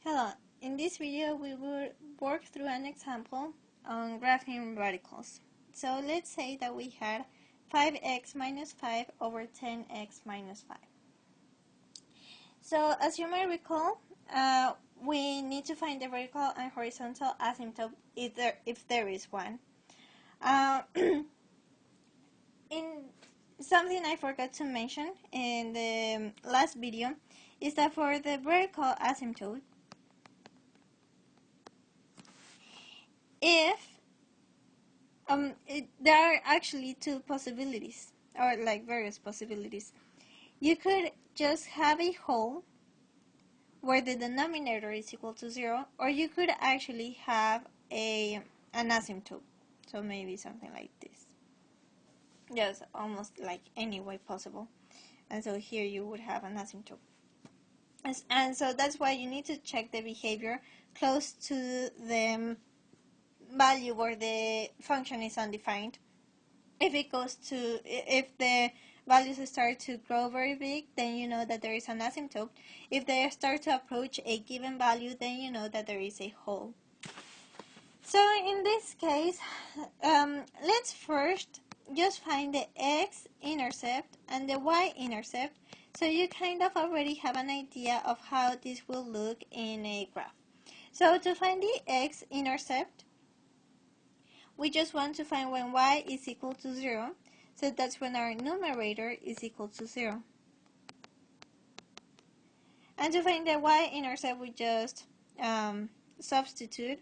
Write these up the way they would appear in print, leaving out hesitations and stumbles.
Hello, in this video we will work through an example on graphing radicals. So let's say that we had 5x minus 5 over 10x minus 5. So as you may recall, we need to find the vertical and horizontal asymptote if there is one. In something I forgot to mention in the last video is that for the vertical asymptote, there are actually two possibilities, or like various possibilities. You could just have a whole where the denominator is equal to 0, or you could actually have an asymptote. So maybe something like this. Just almost like any way possible. And so here you would have an asymptote. And so that's why you need to check the behavior close to the value where the function is undefined. If the values start to grow very big, then you know that there is an asymptote. If they start to approach a given value, then you know that there is a whole. So in this case, let's first just find the X intercept and the Y intercept, so you kind of already have an idea of how this will look in a graph. So to find the X intercept, we just want to find when y is equal to 0, so that's when our numerator is equal to 0. And to find the y-intercept, we just substitute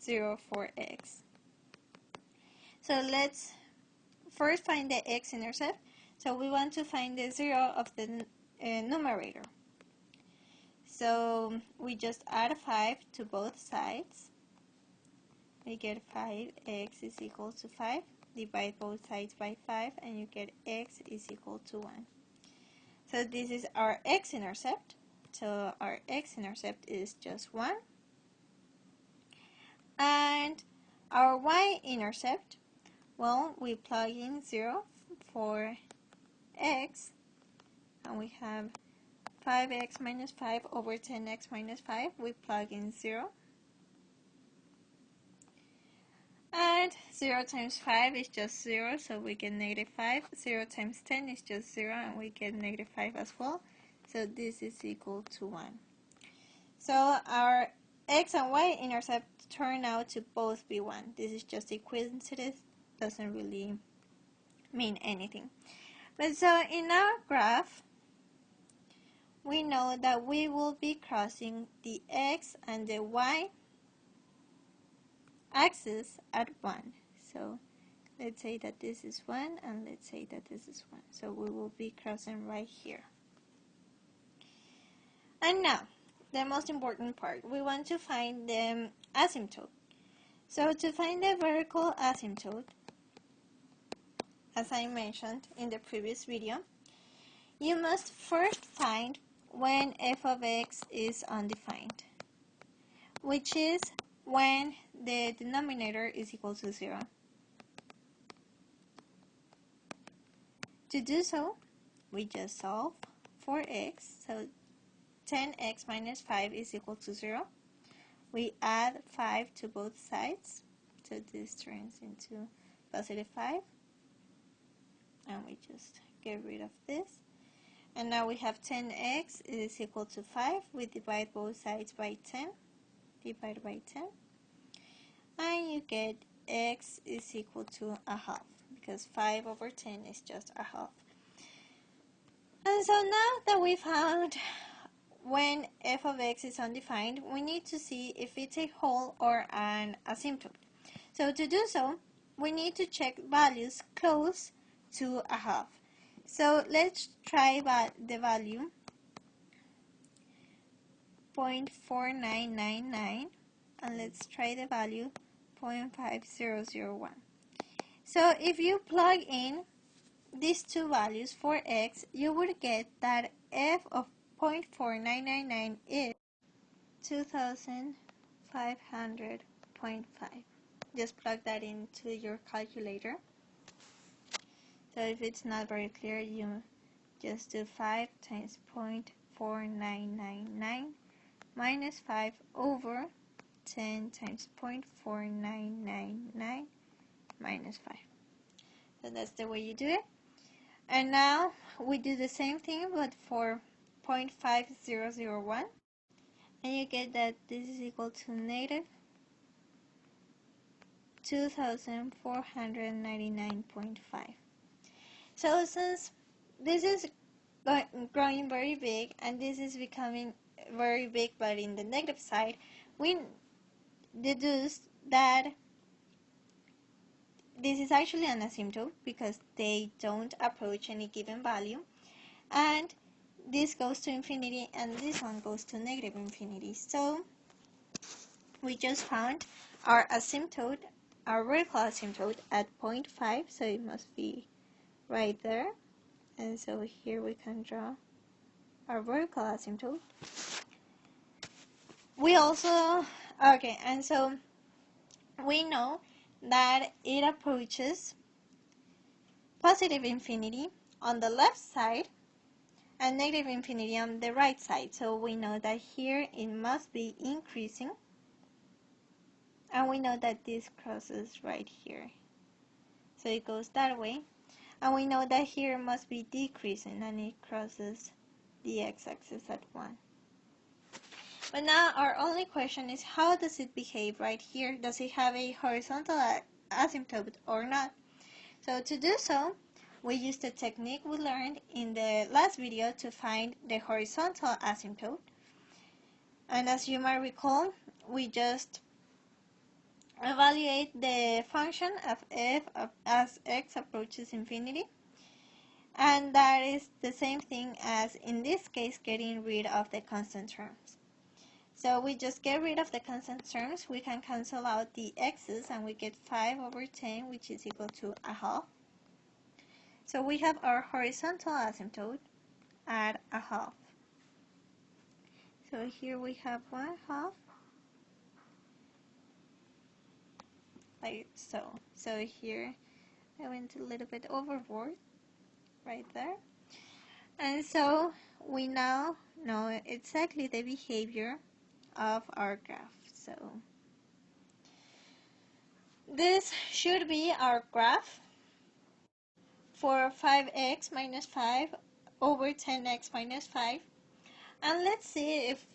0 for x. So let's first find the x-intercept. So we want to find the 0 of the numerator. So we just add 5 to both sides. We get 5x is equal to 5. Divide both sides by 5 and you get x is equal to 1. So this is our x-intercept. So our x-intercept is just 1. And our y-intercept, well, we plug in 0 for x, and we have 5x minus 5 over 10x minus 5. We plug in 0. And 0 times 5 is just 0, so we get negative 5. 0 times 10 is just 0, and we get negative 5 as well. So this is equal to 1. So our x and y intercept turn out to both be 1. This is just a coincidence, doesn't really mean anything. But so in our graph, we know that we will be crossing the x and the y axis at 1. So let's say that this is 1 and let's say that this is 1. So we will be crossing right here. And now, the most important part, we want to find the asymptote. So to find the vertical asymptote, as I mentioned in the previous video, you must first find when f of x is undefined, which is when the denominator is equal to 0. To do so, we just solve for x. So 10x minus 5 is equal to 0. We add 5 to both sides. So this turns into positive 5. And we just get rid of this. And now we have 10x is equal to 5. We divide both sides by 10. Divide by 10. And you get x is equal to a half, because 5 over 10 is just a half. And so now that we found when f of x is undefined, we need to see if it's a whole or an asymptote. So to do so, we need to check values close to a half. So let's try the value 0.4999, and let's try the value 0.5001. So if you plug in these two values for x, you would get that f of 0.4999 is 2500.5. Just plug that into your calculator. So if it's not very clear, you just do 5 times 0.4999 minus 5 over 10 times 0.4999 minus 5. So that's the way you do it. And now we do the same thing but for 0.5001, and you get that this is equal to negative 2499.5. So since this is growing very big and this is becoming very big but in the negative side, we deduced that this is actually an asymptote because they don't approach any given value, and this goes to infinity and this one goes to negative infinity. So we just found our asymptote, our vertical asymptote at 0.5, so it must be right there. And so here we can draw our vertical asymptote. We also, okay, and so we know that it approaches positive infinity on the left side and negative infinity on the right side. So we know that here it must be increasing, and we know that this crosses right here. So it goes that way. And we know that here it must be decreasing and it crosses the x-axis at 1. But now our only question is, how does it behave right here? Does it have a horizontal asymptote or not? So to do so, we used the technique we learned in the last video to find the horizontal asymptote. And as you might recall, we just evaluate the function of f as x approaches infinity. And that is the same thing as, in this case, getting rid of the constant terms. So we just get rid of the constant terms. We can cancel out the x's and we get 5 over 10, which is equal to a half. So we have our horizontal asymptote at a half. So here we have 1/2, like so. So here I went a little bit overboard right there. And so we now know exactly the behavior of our graph. So this should be our graph for 5x minus 5 over 10x minus 5. And let's see if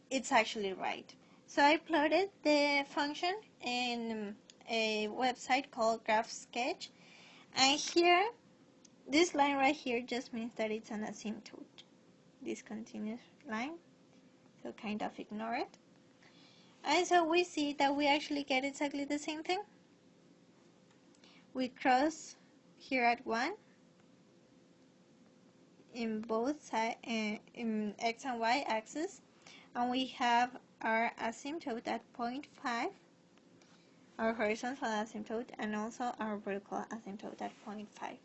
it's actually right. So I plotted the function in a website called Graph Sketch, and here this line right here just means that it's an asymptote, this continuous line, so kind of ignore it. And so we see that we actually get exactly the same thing. We cross here at 1 in both sides, in x and y axis, and we have our asymptote at 0.5, our horizontal asymptote, and also our vertical asymptote at 0.5.